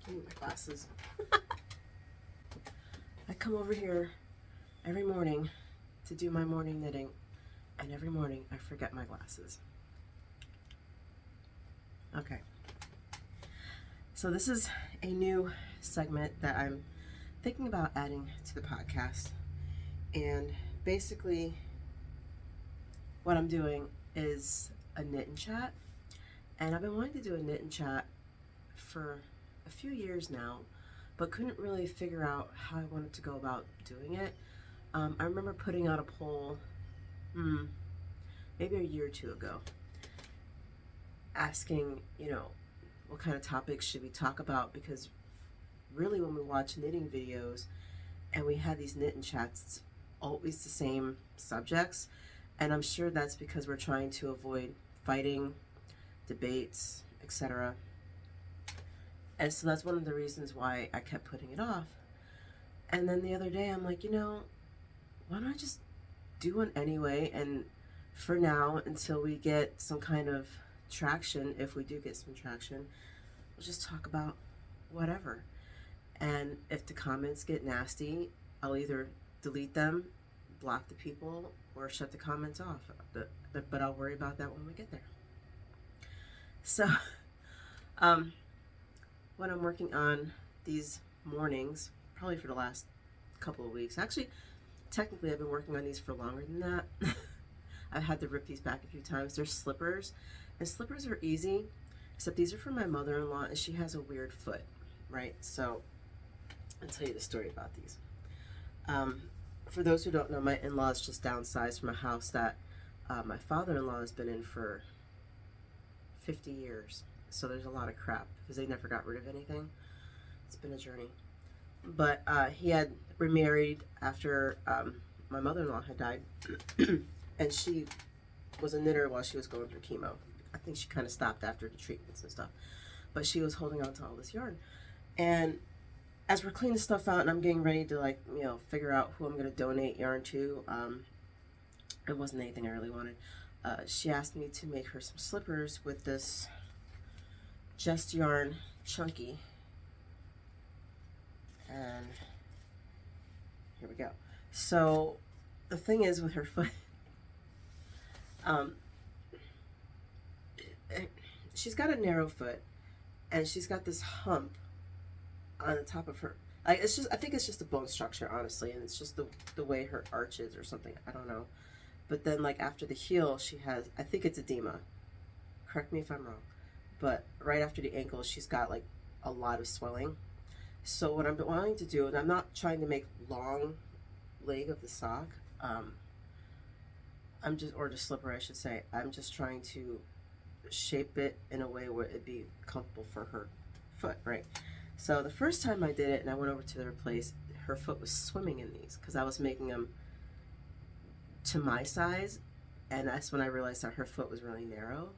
Give me my glasses. I come over here every morning to do my morning knitting, and every morning I forget my glasses. Okay. So this is a new segment that I'm thinking about adding to the podcast. And basically what I'm doing is a knit and chat. And I've been wanting to do a knit and chat for a few years now, but couldn't really figure out how I wanted to go about doing it. I remember putting out a poll maybe a year or two ago, asking, what kind of topics should we talk about, because really when we watch knitting videos and we have these knit and chats, it's always the same subjects, and I'm sure that's because we're trying to avoid fighting, debates, etc. And so that's one of the reasons why I kept putting it off. And then the other day I'm like, why don't I just do one anyway, and for now, until we get some kind of traction, if we do get some traction, we'll just talk about whatever. And if the comments get nasty, I'll either delete them, block the people, or shut the comments off. But I'll worry about that when we get there. So, what I'm working on these mornings, probably for the last couple of weeks. Actually, technically I've been working on these for longer than that. I've had to rip these back a few times. They're slippers, and slippers are easy, except these are for my mother-in-law, and she has a weird foot, right? So I'll tell you the story about these. For those who don't know, my in-laws just downsized from a house that my father-in-law has been in for 50 years. So there's a lot of crap because they never got rid of anything. It's been a journey. But he had remarried after my mother-in-law had died. And she was a knitter while she was going through chemo. I think she kind of stopped after the treatments and stuff. But she was holding on to all this yarn. And as we're cleaning stuff out and I'm getting ready to figure out who I'm going to donate yarn to, it wasn't anything I really wanted. She asked me to make her some slippers with this Just Yarn Chunky. And here we go. So the thing is with her foot, she's got a narrow foot, and she's got this hump on the top of her. I think it's just a bone structure, honestly, and it's just the way her arch is or something. I don't know. But then, after the heel, she has, I think it's edema. Correct me if I'm wrong. But right after the ankle, she's got a lot of swelling. So what I'm wanting to do, and I'm not trying to make long leg of the sock, or the slipper, I should say. I'm just trying to shape it in a way where it'd be comfortable for her foot, right? So the first time I did it and I went over to their place, her foot was swimming in these because I was making them to my size, and that's when I realized that her foot was really narrow,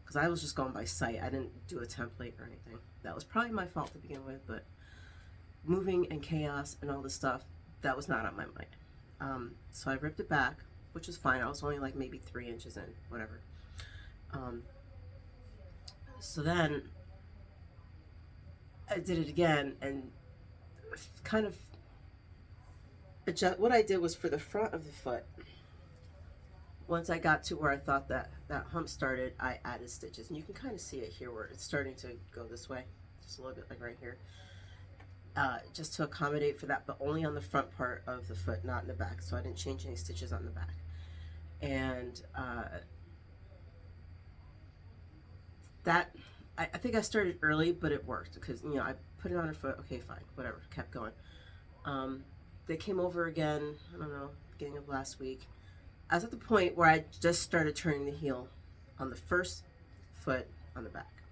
because I was just going by sight. I didn't do a template or anything. That was probably my fault to begin with, but moving and chaos and all this stuff, that was not on my mind. So I ripped it back, which was fine. I was only maybe 3 inches in, whatever. So then I did it again and kind of adjust. What I did was for the front of the foot, once I got to where I thought that hump started, I added stitches. And you can kind of see it here where it's starting to go this way, just a little bit right here. Just to accommodate for that, but only on the front part of the foot, not in the back. So I didn't change any stitches on the back. And I think I started early, but it worked because, I put it on her foot. Okay, fine, whatever, kept going. They came over again, I don't know, beginning of last week. I was at the point where I just started turning the heel on the first foot on the back.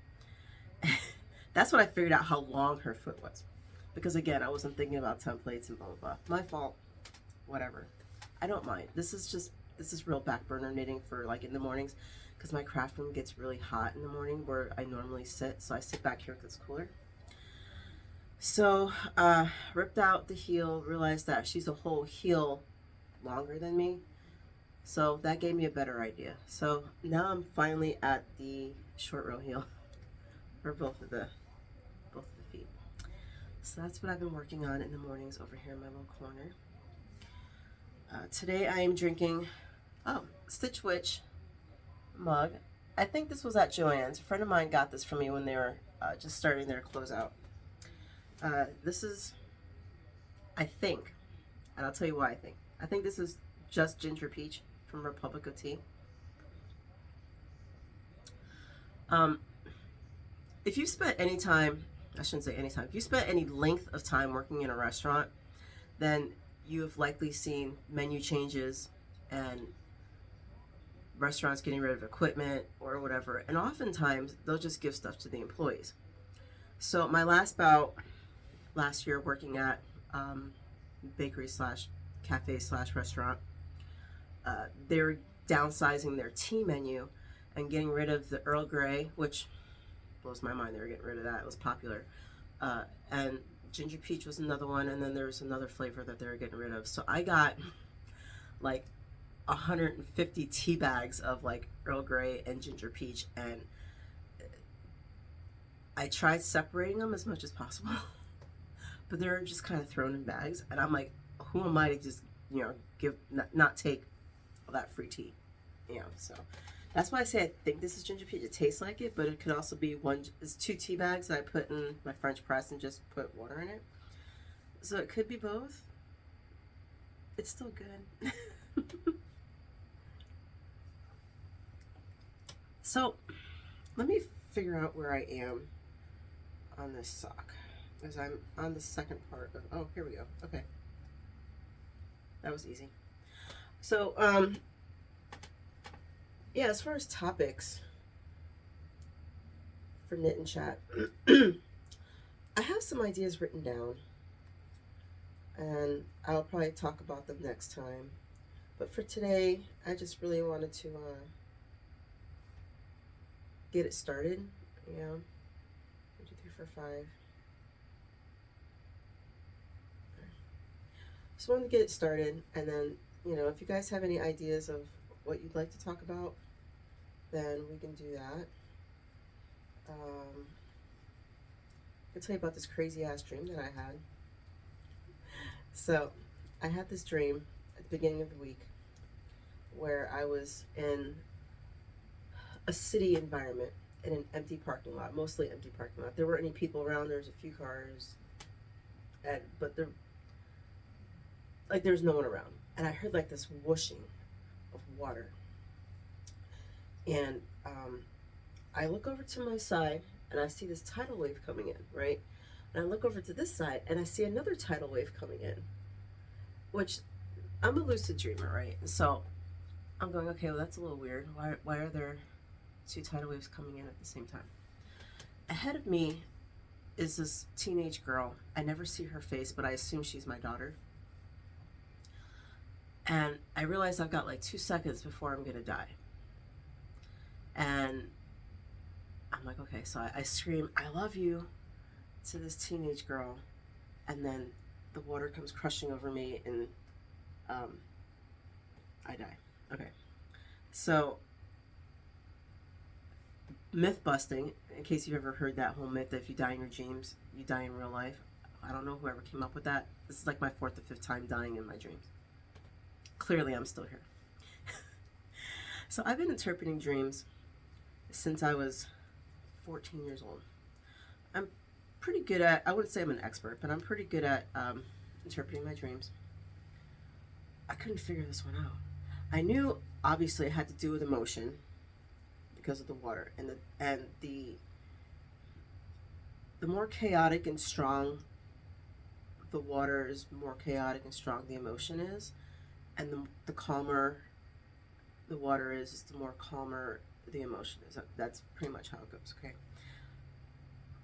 That's when I figured out how long her foot was. Because again, I wasn't thinking about templates and blah, blah, blah. My fault, whatever. I don't mind. This is real back burner knitting for in the mornings, because my craft room gets really hot in the morning where I normally sit. So I sit back here because it's cooler. So ripped out the heel, realized that she's a whole heel longer than me. So that gave me a better idea. So now I'm finally at the short row heel for both of the feet. So that's what I've been working on in the mornings over here in my little corner. Today I am drinking, Stitch Witch mug. I think this was at Joann's. A friend of mine got this for me when they were just starting their closeout. This is, I think, and I'll tell you why I think this is just ginger peach from Republic of Tea. If you spent any time, I shouldn't say any time, if you spent any length of time working in a restaurant, then you have likely seen menu changes and restaurants getting rid of equipment or whatever. And oftentimes they'll just give stuff to the employees. So my last bout last year working at bakery slash cafe slash restaurant, they were downsizing their tea menu and getting rid of the Earl Grey, which blows my mind they were getting rid of that. It was popular. And ginger peach was another one, and then there was another flavor that they were getting rid of. So I got like 150 tea bags of like Earl Grey and ginger peach, and I tried separating them as much as possible, but they're just kind of thrown in bags, and I'm like, who am I to just, you know, give not take all that free tea, you know? So that's why I say I think this is ginger peach. It tastes like it, but it could also be it's 2 tea bags that I put in my French press and just put water in it. So it could be both. It's still good. So let me figure out where I am on this sock, because I'm on the second part of, oh, here we go. Okay. That was easy. So, yeah, as far as topics for Knit and Chat, I have some ideas written down, and I'll probably talk about them next time. But for today, I just really wanted to get it started, you know. 1, 2, 3, 4, 5. Just wanted to get it started, and then, you know, if you guys have any ideas of what you'd like to talk about, then we can do that. I'll tell you about this crazy ass dream that I had. So I had this dream at the beginning of the week where I was in a city environment in an empty parking lot, mostly empty parking lot. There weren't any people around. There was a few cars, but there was no one around. And I heard like this whooshing of water. And I look over to my side and I see this tidal wave coming in, right? And I look over to this side and I see another tidal wave coming in, which I'm a lucid dreamer, right? So I'm going, okay, well, that's a little weird. Why are there 2 tidal waves coming in at the same time? Ahead of me is this teenage girl. I never see her face, but I assume she's my daughter. And I realize I've got like 2 seconds before I'm gonna die. And I'm like, okay, so I scream, I love you, to this teenage girl, and then the water comes crushing over me, and I die. Okay, so myth busting, in case you've ever heard that whole myth that if you die in your dreams, you die in real life. I don't know whoever came up with that. This is like my 4th or 5th time dying in my dreams. Clearly I'm still here. So I've been interpreting dreams since I was 14 years old. I'm pretty good at, I wouldn't say I'm an expert, but I'm pretty good at interpreting my dreams. I couldn't figure this one out. I knew obviously it had to do with emotion because of the water, and the more chaotic and strong the water is, more chaotic and strong the emotion is, and the calmer the water is, the more calmer the emotion is. That's pretty much how it goes, okay?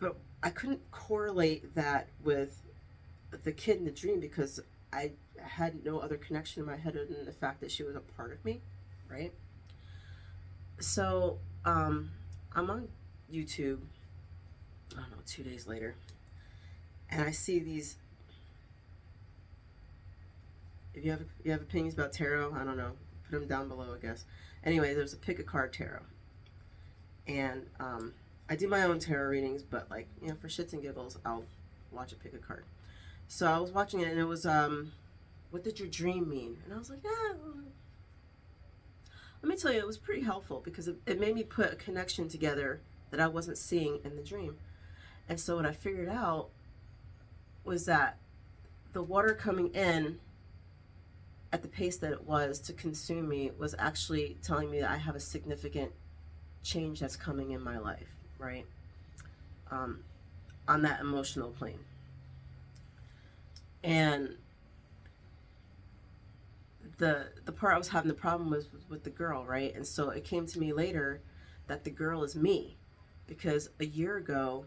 But I couldn't correlate that with the kid in the dream because I had no other connection in my head other than the fact that she was a part of me, right? So I'm on YouTube, I don't know, 2 days later, and I see these. If you have opinions about tarot, I don't know, put them down below, I guess. Anyway, there's a pick a card tarot, and I do my own tarot readings, but like, you know, for shits and giggles, I'll watch it pick a card. So I was watching it, and it was, what did your dream mean? And I was like, let me tell you, it was pretty helpful because it made me put a connection together that I wasn't seeing in the dream. And so what I figured out was that the water coming in at the pace that it was to consume me was actually telling me that I have a significant change that's coming in my life, right? On that emotional plane. And the part I was having the problem was with the girl, right? And so it came to me later that the girl is me, because a year ago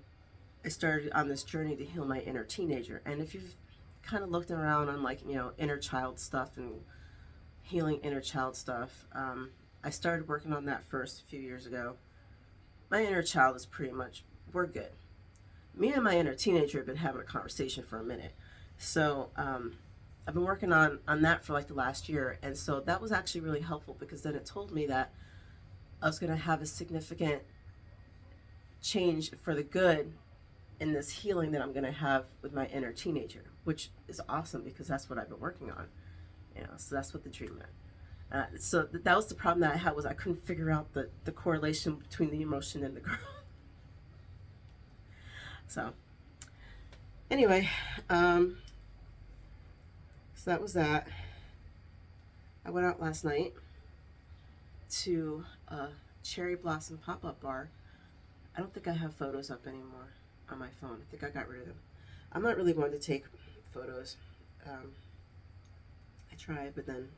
I started on this journey to heal my inner teenager. And if you've kind of looked around on, like, you know, inner child stuff and healing inner child stuff, I started working on that first a few years ago. My inner child is pretty much, we're good. Me and my inner teenager have been having a conversation for a minute. So I've been working on that for like the last year. And so that was actually really helpful, because then it told me that I was going to have a significant change for the good in this healing that I'm going to have with my inner teenager, which is awesome because that's what I've been working on. You know, so that's what the dream meant. So that was the problem that I had, was I couldn't figure out the correlation between the emotion and the girl. So anyway, so that was that. I went out last night to a cherry blossom pop-up bar. I don't think I have photos up anymore on my phone. I think I got rid of them. I'm not really one to take photos. I try, but then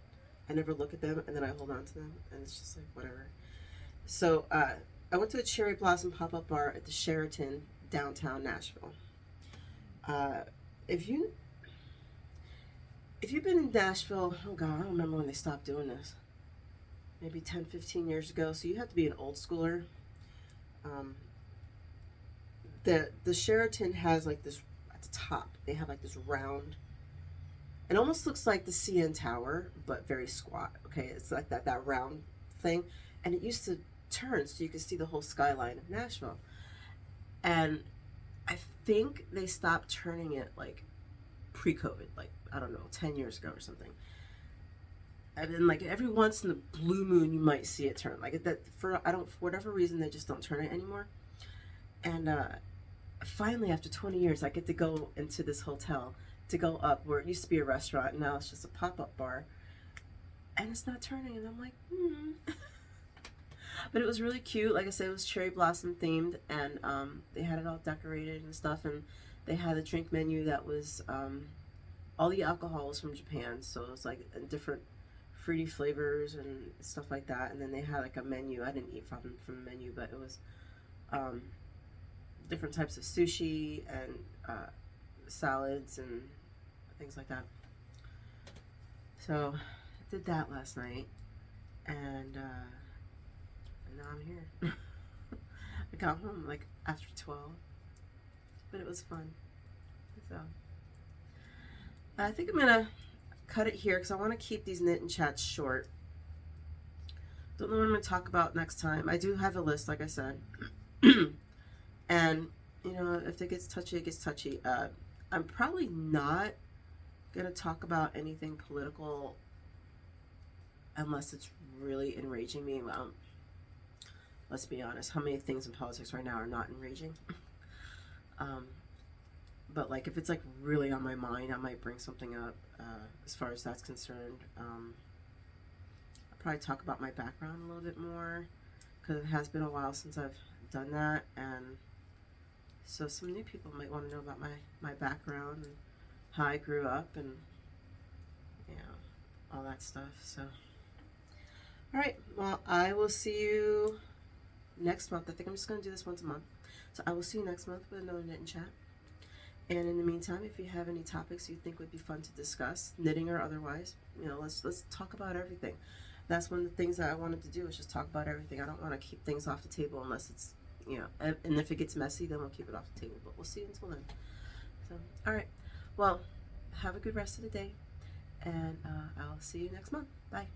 I never look at them, and then I hold on to them, and it's just like whatever. So I went to a cherry blossom pop-up bar at the Sheraton, downtown Nashville. If you've been in Nashville, oh God, I don't remember when they stopped doing this. Maybe 10, 15 years ago. So you have to be an old schooler. The Sheraton has like this at the top. They have like this round. It almost looks like the CN Tower, but very squat. Okay, it's like that round thing, and it used to turn so you could see the whole skyline of Nashville. And I think they stopped turning it like pre-COVID, like I don't know, 10 years ago or something. And then like every once in the blue moon, you might see it turn like that. For whatever reason, they just don't turn it anymore. And finally, after 20 years, I get to go into this hotel to go up where it used to be a restaurant, and now it's just a pop-up bar, and it's not turning. And I'm like, But it was really cute. Like I said, it was cherry blossom themed, and they had it all decorated and stuff, and they had a drink menu that was all the alcohol was from Japan, so it was like different fruity flavors and stuff like that. And then they had like a menu. I didn't eat from the menu, but it was different types of sushi and salads and things like that. So I did that last night, and now I'm here. I got home like after 12, but it was fun. So I think I'm gonna cut it here because I want to keep these knit and chats short. Don't know what I'm gonna talk about next time. I do have a list, like I said. And you know, if it gets touchy, it gets touchy. I'm probably not gonna talk about anything political unless it's really enraging me. Let's be honest, how many things in politics right now are not enraging? But like if it's like really on my mind, I might bring something up as far as that's concerned. I'll probably talk about my background a little bit more because it has been a while since I've done that, and so some new people might want to know about my background and how I grew up and, you know, all that stuff. So, all right, well, I will see you next month. I think I'm just going to do this once a month. So I will see you next month with another knit and chat. And in the meantime, if you have any topics you think would be fun to discuss, knitting or otherwise, you know, let's talk about everything. That's one of the things that I wanted to do, is just talk about everything. I don't want to keep things off the table unless it's, you know, and if it gets messy, then we'll keep it off the table. But we'll see you until then. So, all right. Well, have a good rest of the day, and I'll see you next month. Bye.